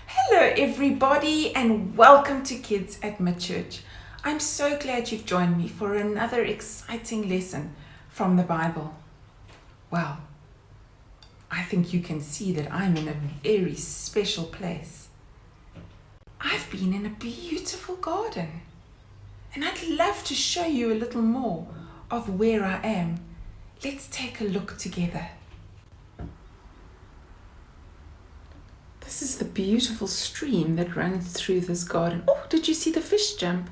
Hello everybody and welcome to Kids at Midchurch. I'm so glad you've joined me for another exciting lesson from the Bible. Well, I think you can see that I'm in a very special place. I've been in a beautiful garden and I'd love to show you a little more of where I am. Let's take a look together. This is the beautiful stream that runs through this garden. Oh, did you see the fish jump?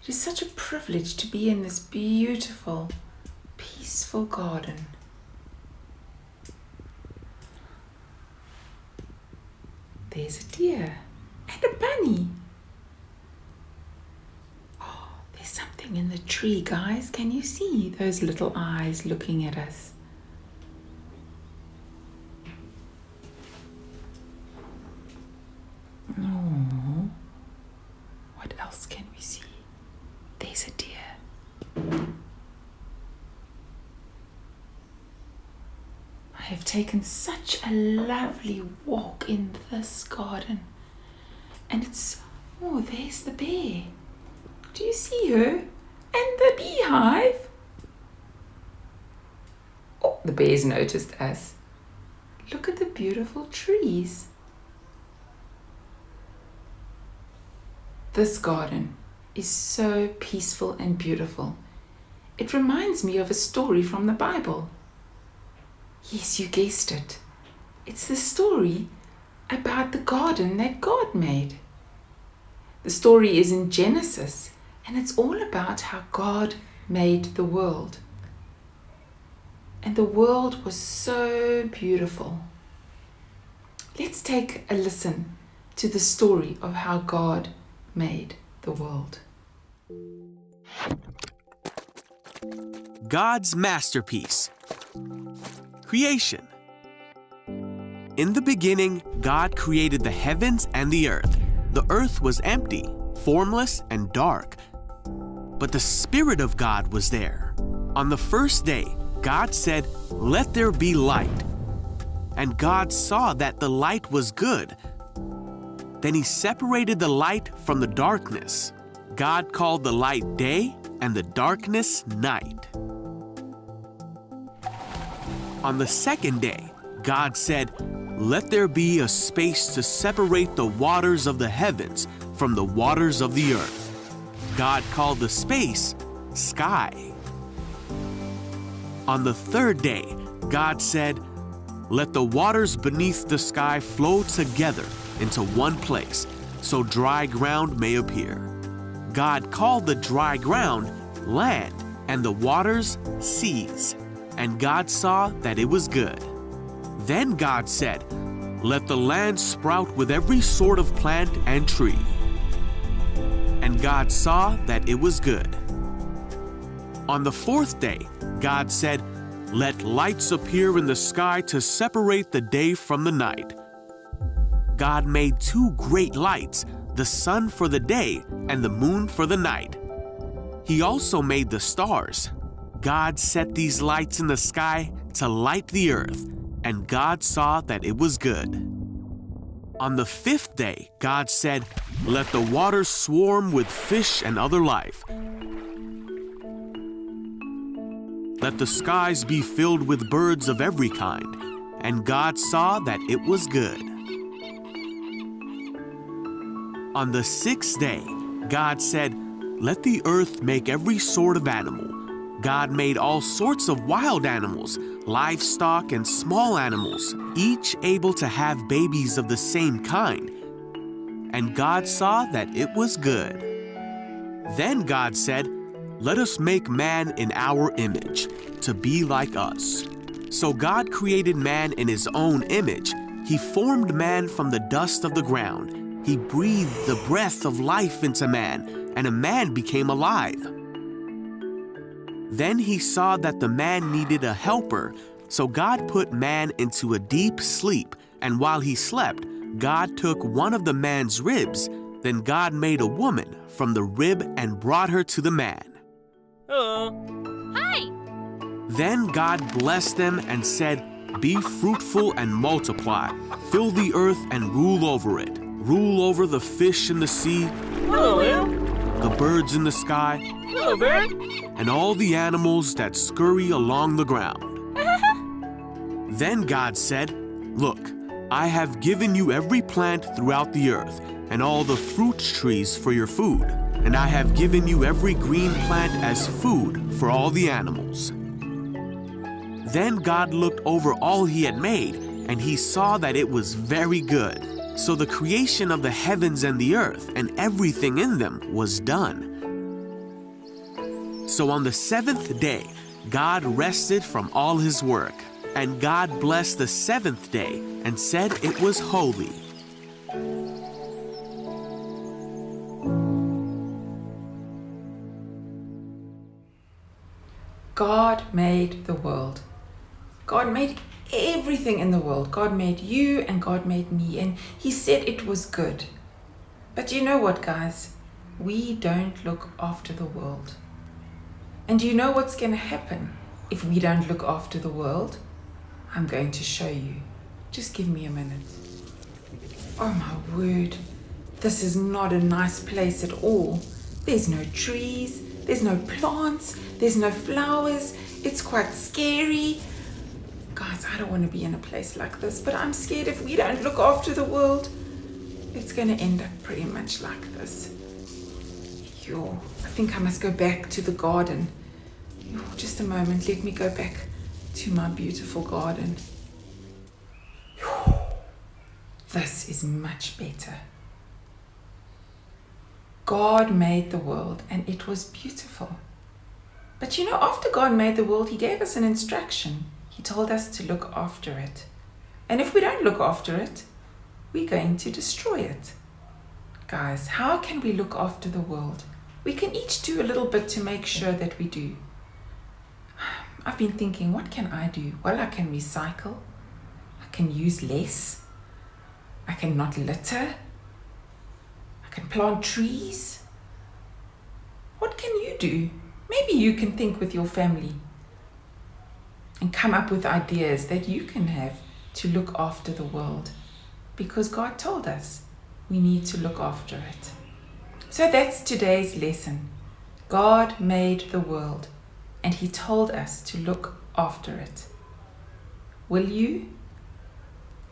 It is such a privilege to be in this beautiful, peaceful garden. There's a deer and a bunny. Oh, there's something in the tree, guys. Can you see those little eyes looking at us? Oh, what else can we see? There's a deer. I have taken such a lovely walk in this garden. And there's the bear. Do you see her? And the beehive. Oh, the bear's noticed us. Look at the beautiful trees. This garden is so peaceful and beautiful. It reminds me of a story from the Bible. Yes, you guessed it. It's the story about the garden that God made. The story is in Genesis, and it's all about how God made the world. And the world was so beautiful. Let's take a listen to the story of how God made the world. God's masterpiece. Creation. In the beginning, God created the heavens and the earth. The earth was empty, formless, and dark. But the Spirit of God was there. On the first day, God said, "Let there be light." And God saw that the light was good. Then he separated the light from the darkness. God called the light day and the darkness night. On the second day, God said, "Let there be a space to separate the waters of the heavens from the waters of the earth." God called the space sky. On the third day, God said, "Let the waters beneath the sky flow together into one place, so dry ground may appear." God called the dry ground land and the waters seas, and God saw that it was good. Then God said, "Let the land sprout with every sort of plant and tree." And God saw that it was good. On the fourth day, God said, "Let lights appear in the sky to separate the day from the night." God made two great lights, the sun for the day and the moon for the night. He also made the stars. God set these lights in the sky to light the earth, and God saw that it was good. On the fifth day, God said, "Let the waters swarm with fish and other life. Let the skies be filled with birds of every kind." And God saw that it was good. On the sixth day, God said, "Let the earth make every sort of animal." God made all sorts of wild animals, livestock, and small animals, each able to have babies of the same kind. And God saw that it was good. Then God said, "Let us make man in our image, to be like us." So God created man in his own image. He formed man from the dust of the ground. He breathed the breath of life into man, and a man became alive. Then he saw that the man needed a helper, so God put man into a deep sleep, and while he slept, God took one of the man's ribs. Then God made a woman from the rib and brought her to the man. Hello. Hi. Then God blessed them and said, Be fruitful and multiply. Fill the earth and rule over it. Rule over the fish in the sea, Hello, Will. the birds in the sky, Hello, bird. and all the animals that scurry along the ground. Then God said, Look, I have given you every plant throughout the earth, and all the fruit trees for your food, and I have given you every green plant as food for all the animals. Then God looked over all he had made, and he saw that it was very good. So the creation of the heavens and the earth and everything in them was done. So on the seventh day, God rested from all his work, and God blessed the seventh day and said it was holy. God made the world. God made everything in the world. God made you and God made me, and he said it was good. But you know what, guys? We don't look after the world. And do you know what's going to happen if we don't look after the world? I'm going to show you. Just give me a minute. Oh my word. This is not a nice place at all. There's no trees. There's no plants. There's no flowers. It's quite scary. Guys, I don't want to be in a place like this, but I'm scared if we don't look after the world, it's going to end up pretty much like this. Yo, I think I must go back to the garden. Yo, just a moment, let me go back to my beautiful garden. Yo, this is much better. God made the world and it was beautiful. But you know, after God made the world, he gave us an instruction. He told us to look after it. And if we don't look after it, we're going to destroy it. Guys, how can we look after the world? We can each do a little bit to make sure that we do. I've been thinking, what can I do? Well, I can recycle. I can use less. I can not litter. I can plant trees. What can you do? Maybe you can think with your family and come up with ideas that you can have to look after the world, because God told us we need to look after it. So that's today's lesson. God made the world and he told us to look after it. Will you?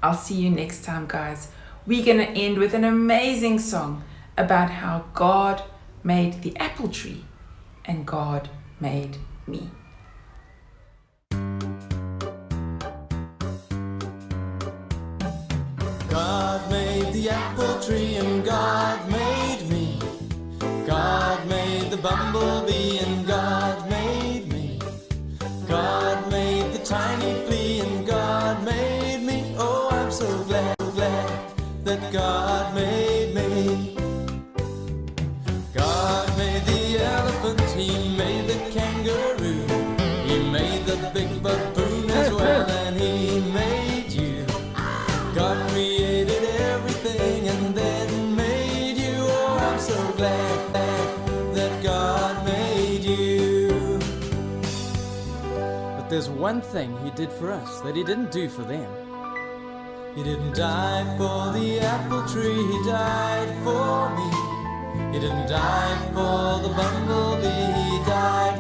I'll see you next time, guys. We're going to end with an amazing song about how God made the apple tree and God made me. God made the apple tree and God made me. God made the bumblebee and God made me. God made the tiny flea and God made me. Oh, I'm so glad, that God made me. God made the elephant, he made the kangaroo. He made the big baboon as well, and he made you. God created everything and then made you. Oh, I'm so glad that God made you. But there's one thing he did for us that he didn't do for them. He didn't die for the apple tree, he died for me. He didn't die for the bumblebee, he died